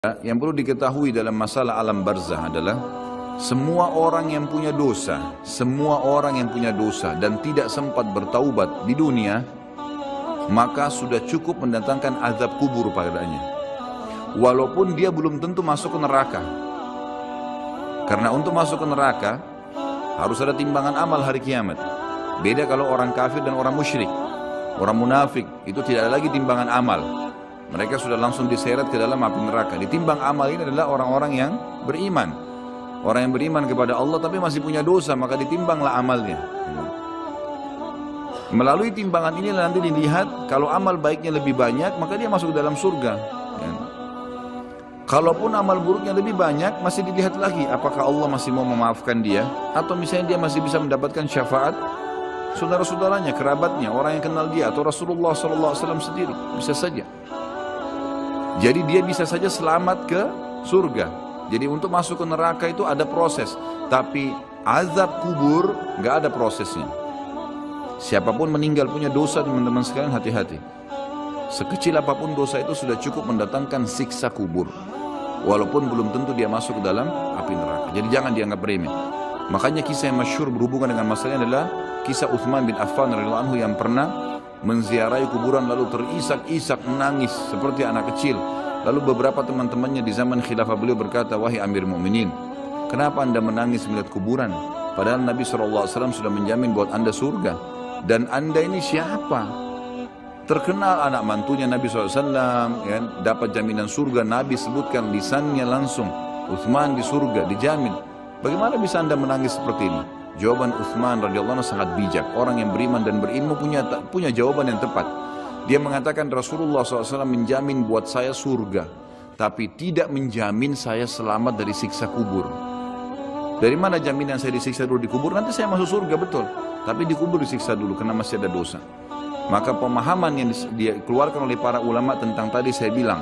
Yang perlu diketahui dalam masalah alam barzah adalah semua orang yang punya dosa, dan tidak sempat bertaubat di dunia, maka sudah cukup mendatangkan azab kubur padanya. Walaupun dia belum tentu masuk ke neraka. Karena untuk masuk ke neraka harus ada timbangan amal hari kiamat. Beda kalau orang kafir dan orang musyrik. Orang munafik itu tidak ada lagi timbangan amal. Mereka sudah langsung diseret ke dalam api neraka. Ditimbang amal ini adalah orang-orang yang beriman. Orang yang beriman kepada Allah tapi masih punya dosa, maka ditimbanglah amalnya. Melalui timbangan ini nanti dilihat, kalau amal baiknya lebih banyak, maka dia masuk ke dalam surga. Kalaupun amal buruknya lebih banyak, masih dilihat lagi apakah Allah masih mau memaafkan dia, atau misalnya dia masih bisa mendapatkan syafaat saudara-saudaranya, kerabatnya, orang yang kenal dia, atau Rasulullah SAW sendiri, bisa saja. Jadi dia bisa saja selamat ke surga. Jadi untuk masuk ke neraka itu ada proses, tapi azab kubur nggak ada prosesnya. Siapapun meninggal punya dosa, teman-teman sekalian, hati-hati. Sekecil apapun dosa itu sudah cukup mendatangkan siksa kubur, walaupun belum tentu dia masuk ke dalam api neraka. Jadi jangan dianggap remeh. Makanya kisah yang masyhur berhubungan dengan masalah ini adalah kisah Uthman bin Affan radhiyallahu anhu yang pernah menziarahi kuburan lalu terisak-isak menangis seperti anak kecil. Lalu beberapa teman-temannya di zaman khilafah beliau berkata, "Wahai Amir Mu'minin, kenapa anda menangis melihat kuburan? Padahal Nabi SAW sudah menjamin buat anda surga. Dan anda ini siapa? Terkenal anak mantunya Nabi SAW, ya, dapat jaminan surga. Nabi sebutkan lisannya langsung, Uthman di surga, dijamin. Bagaimana bisa anda menangis seperti ini?" Jawaban Uthman radhiyallahu anhu sangat bijak. Orang yang beriman dan berilmu punya jawaban yang tepat. Dia mengatakan Rasulullah SAW menjamin buat saya surga, tapi tidak menjamin saya selamat dari siksa kubur. Dari mana jaminan saya disiksa dulu di kubur? Nanti saya masuk surga, betul. Tapi di kubur disiksa dulu karena masih ada dosa. Maka pemahaman yang dikeluarkan oleh para ulama tentang tadi saya bilang,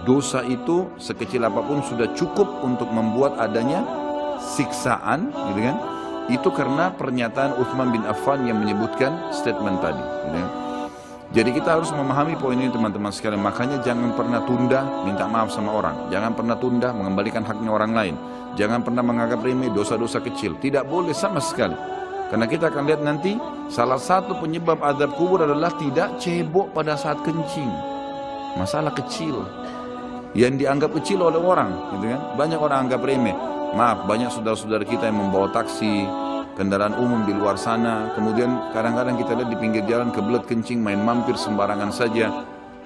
dosa itu sekecil apapun sudah cukup untuk membuat adanya siksaan, gitu kan? Itu karena pernyataan Uthman bin Affan yang menyebutkan statement tadi, gitu kan? Jadi kita harus memahami poin ini, teman-teman sekalian. Makanya jangan pernah tunda minta maaf sama orang. Jangan pernah tunda mengembalikan haknya orang lain. Jangan pernah menganggap remeh dosa-dosa kecil. Tidak boleh sama sekali. Karena kita akan lihat nanti salah satu penyebab azab kubur adalah tidak cebok pada saat kencing. Masalah kecil yang dianggap kecil oleh orang, gitu kan? Banyak orang anggap remeh. Maaf, banyak saudara-saudara kita yang membawa taksi, kendaraan umum di luar sana, kemudian kadang-kadang kita lihat di pinggir jalan kebelet kencing, main mampir sembarangan saja,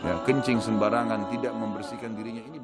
ya, kencing sembarangan, tidak membersihkan dirinya. Ini